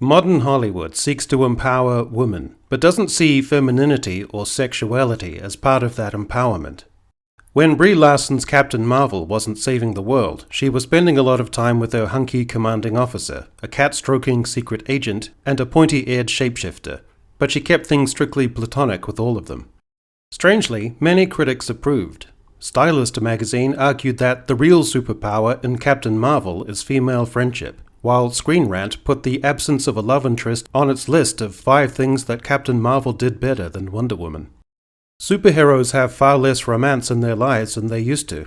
Modern Hollywood seeks to empower women, but doesn't see femininity or sexuality as part of that empowerment. When Brie Larson's Captain Marvel wasn't saving the world, she was spending a lot of time with her hunky commanding officer, a cat-stroking secret agent, and a pointy-eared shapeshifter, but she kept things strictly platonic with all of them. Strangely, many critics approved. Stylist magazine argued that the real superpower in Captain Marvel is female friendship, while Screen Rant put the absence of a love interest on its list of 5 things that Captain Marvel did better than Wonder Woman. Superheroes have far less romance in their lives than they used to.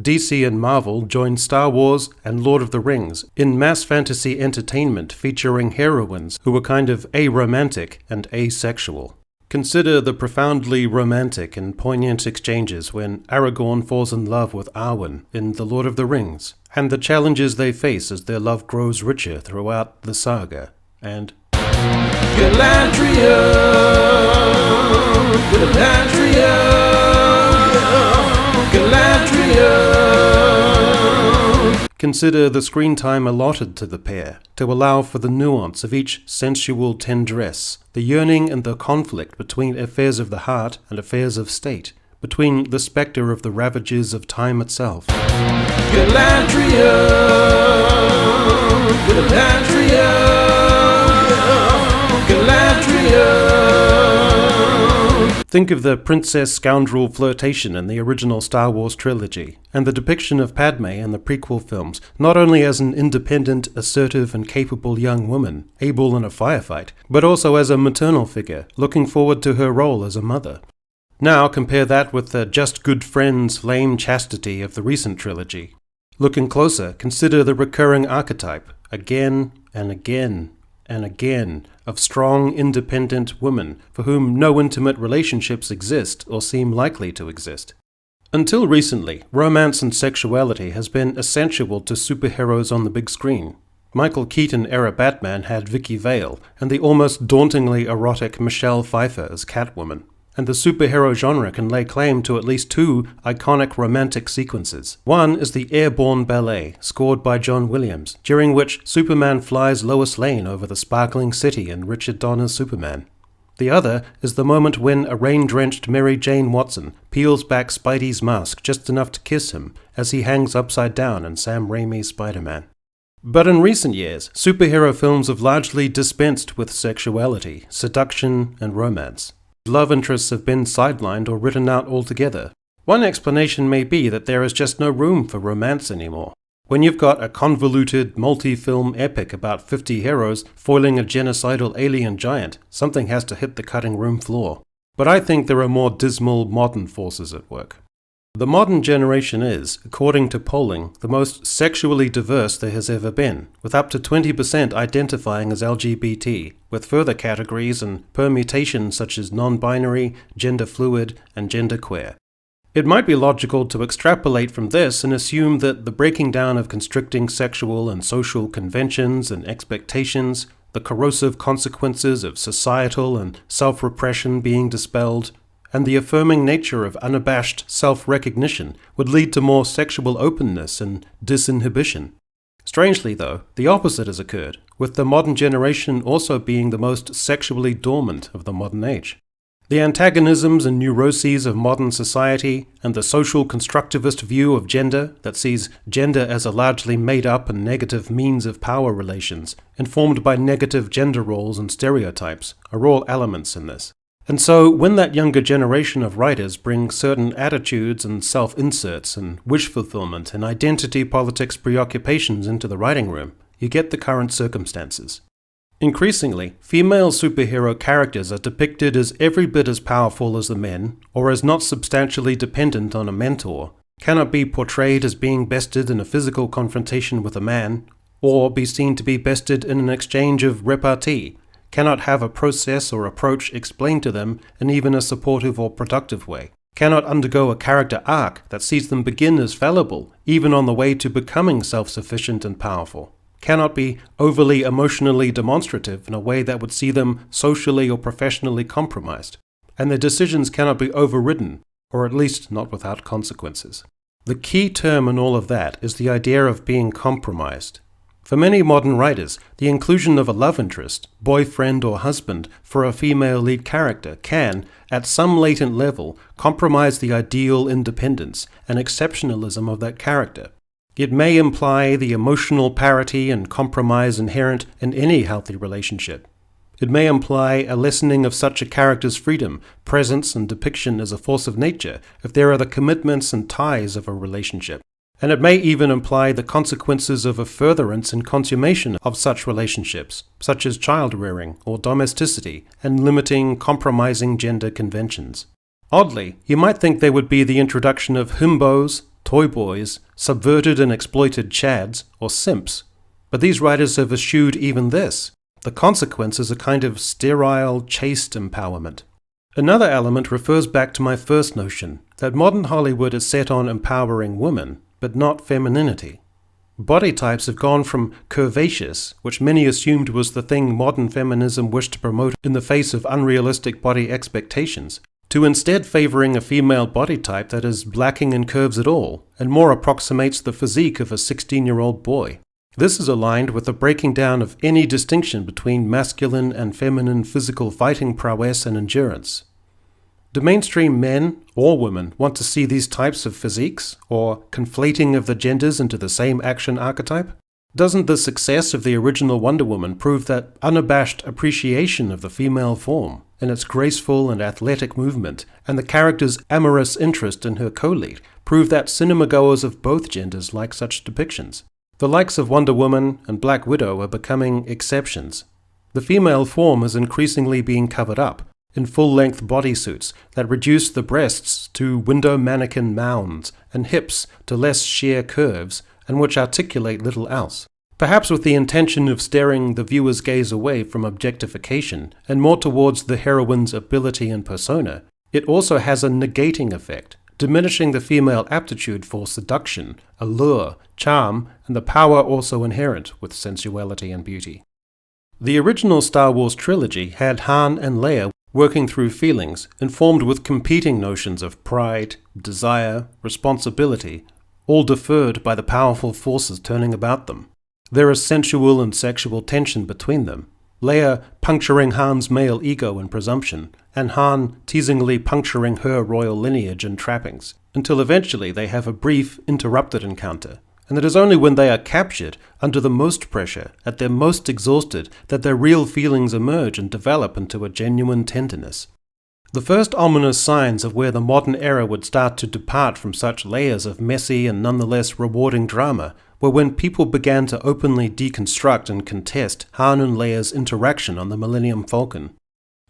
DC and Marvel joined Star Wars and Lord of the Rings in mass fantasy entertainment featuring heroines who were kind of aromantic and asexual. Consider the profoundly romantic and poignant exchanges when Aragorn falls in love with Arwen in The Lord of the Rings, and the challenges they face as their love grows richer throughout the saga, and Galadriel, Galadriel. Consider the screen time allotted to the pair, to allow for the nuance of each sensual tendresse, the yearning and the conflict between affairs of the heart and affairs of state, between the spectre of the ravages of time itself. Galadriel, Galadriel, Galadriel. Think of the princess-scoundrel flirtation in the original Star Wars trilogy, and the depiction of Padme in the prequel films, not only as an independent, assertive and capable young woman, able in a firefight, but also as a maternal figure, looking forward to her role as a mother. Now compare that with the just good friends lame chastity of the recent trilogy. Looking closer, consider the recurring archetype, again and again and again, of strong, independent women for whom no intimate relationships exist or seem likely to exist. Until recently, romance and sexuality has been essential to superheroes on the big screen. Michael Keaton-era Batman had Vicky Vale, and the almost dauntingly erotic Michelle Pfeiffer as Catwoman. And the superhero genre can lay claim to at least 2 iconic romantic sequences. One is the Airborne Ballet, scored by John Williams, during which Superman flies Lois Lane over the sparkling city in Richard Donner's Superman. The other is the moment when a rain-drenched Mary Jane Watson peels back Spidey's mask just enough to kiss him as he hangs upside down in Sam Raimi's Spider-Man. But in recent years, superhero films have largely dispensed with sexuality, seduction, and romance. Love interests have been sidelined or written out altogether. One explanation may be that there is just no room for romance anymore. When you've got a convoluted, multi-film epic about 50 heroes foiling a genocidal alien giant, something has to hit the cutting room floor. But I think there are more dismal modern forces at work. The modern generation is, according to polling, the most sexually diverse there has ever been, with up to 20% identifying as LGBT, with further categories and permutations such as non-binary, gender fluid, and genderqueer. It might be logical to extrapolate from this and assume that the breaking down of constricting sexual and social conventions and expectations, the corrosive consequences of societal and self-repression being dispelled, and the affirming nature of unabashed self-recognition would lead to more sexual openness and disinhibition. Strangely, though, the opposite has occurred, with the modern generation also being the most sexually dormant of the modern age. The antagonisms and neuroses of modern society, and the social constructivist view of gender that sees gender as a largely made-up and negative means of power relations, informed by negative gender roles and stereotypes, are all elements in this. And so, when that younger generation of writers bring certain attitudes and self-inserts and wish fulfillment and identity politics preoccupations into the writing room, you get the current circumstances. Increasingly, female superhero characters are depicted as every bit as powerful as the men, or as not substantially dependent on a mentor, cannot be portrayed as being bested in a physical confrontation with a man, or be seen to be bested in an exchange of repartee, cannot have a process or approach explained to them in even a supportive or productive way, cannot undergo a character arc that sees them begin as fallible, even on the way to becoming self-sufficient and powerful, cannot be overly emotionally demonstrative in a way that would see them socially or professionally compromised, and their decisions cannot be overridden, or at least not without consequences. The key term in all of that is the idea of being compromised. For many modern writers, the inclusion of a love interest, boyfriend or husband, for a female lead character can, at some latent level, compromise the ideal independence and exceptionalism of that character. It may imply the emotional parity and compromise inherent in any healthy relationship. It may imply a lessening of such a character's freedom, presence, and depiction as a force of nature if there are the commitments and ties of a relationship. And it may even imply the consequences of a furtherance and consummation of such relationships, such as child-rearing or domesticity, and limiting, compromising gender conventions. Oddly, you might think there would be the introduction of himbos, toy boys, subverted and exploited chads, or simps. But these writers have eschewed even this. The consequence is a kind of sterile, chaste empowerment. Another element refers back to my first notion, that modern Hollywood is set on empowering women, but not femininity. Body types have gone from curvaceous, which many assumed was the thing modern feminism wished to promote in the face of unrealistic body expectations, to instead favoring a female body type that is lacking in curves at all, and more approximates the physique of a 16-year-old boy. This is aligned with the breaking down of any distinction between masculine and feminine physical fighting prowess and endurance. Do mainstream men or women want to see these types of physiques, or conflating of the genders into the same action archetype? Doesn't the success of the original Wonder Woman prove that unabashed appreciation of the female form, in its graceful and athletic movement, and the character's amorous interest in her co-lead, prove that cinema-goers of both genders like such depictions? The likes of Wonder Woman and Black Widow are becoming exceptions. The female form is increasingly being covered up, in full-length bodysuits that reduce the breasts to window mannequin mounds and hips to less sheer curves, and which articulate little else. Perhaps with the intention of steering the viewer's gaze away from objectification and more towards the heroine's ability and persona, it also has a negating effect, diminishing the female aptitude for seduction, allure, charm, and the power also inherent with sensuality and beauty. The original Star Wars trilogy had Han and Leia working through feelings, informed with competing notions of pride, desire, responsibility, all deferred by the powerful forces turning about them. There is sensual and sexual tension between them, Leia puncturing Han's male ego and presumption, and Han teasingly puncturing her royal lineage and trappings, until eventually they have a brief, interrupted encounter. And it is only when they are captured, under the most pressure, at their most exhausted, that their real feelings emerge and develop into a genuine tenderness. The first ominous signs of where the modern era would start to depart from such layers of messy and nonetheless rewarding drama were when people began to openly deconstruct and contest Han and Leia's interaction on the Millennium Falcon.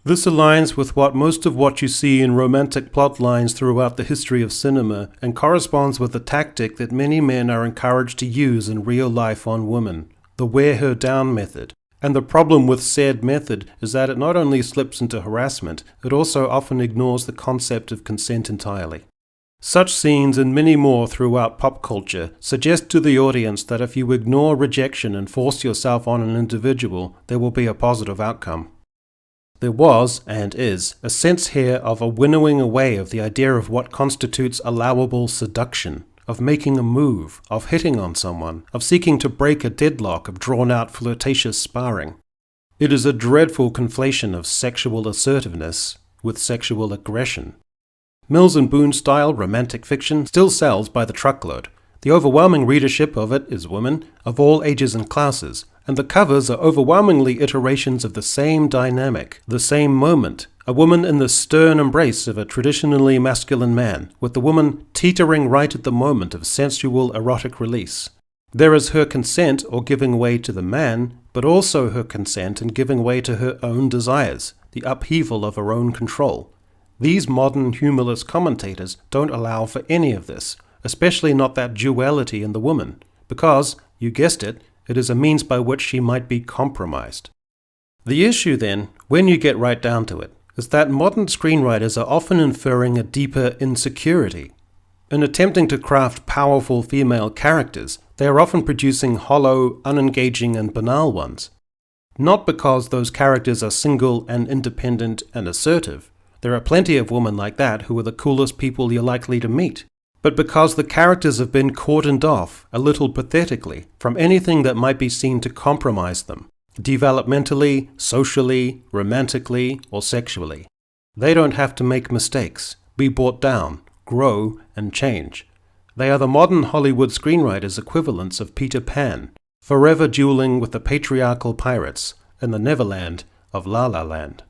This aligns with most of what you see in romantic plot lines throughout the history of cinema and corresponds with the tactic that many men are encouraged to use in real life on women, the wear her down method. And the problem with said method is that it not only slips into harassment, it also often ignores the concept of consent entirely. Such scenes and many more throughout pop culture suggest to the audience that if you ignore rejection and force yourself on an individual, there will be a positive outcome. There was, and is, a sense here of a winnowing away of the idea of what constitutes allowable seduction, of making a move, of hitting on someone, of seeking to break a deadlock of drawn-out flirtatious sparring. It is a dreadful conflation of sexual assertiveness with sexual aggression. Mills and Boon-style romantic fiction still sells by the truckload. The overwhelming readership of it is women, of all ages and classes, and the covers are overwhelmingly iterations of the same dynamic, the same moment, a woman in the stern embrace of a traditionally masculine man, with the woman teetering right at the moment of sensual erotic release. There is her consent or giving way to the man, but also her consent and giving way to her own desires, the upheaval of her own control. These modern humorless commentators don't allow for any of this, especially not that duality in the woman, because, you guessed it, it is a means by which she might be compromised. The issue then, when you get right down to it, is that modern screenwriters are often inferring a deeper insecurity. In attempting to craft powerful female characters, they are often producing hollow, unengaging, and banal ones. Not because those characters are single and independent and assertive. There are plenty of women like that who are the coolest people you're likely to meet. but because the characters have been cordoned off, a little pathetically, from anything that might be seen to compromise them, developmentally, socially, romantically, or sexually. They don't have to make mistakes, be brought down, grow, and change. They are the modern Hollywood screenwriters' equivalents of Peter Pan, forever dueling with the patriarchal pirates in the Neverland of La La Land.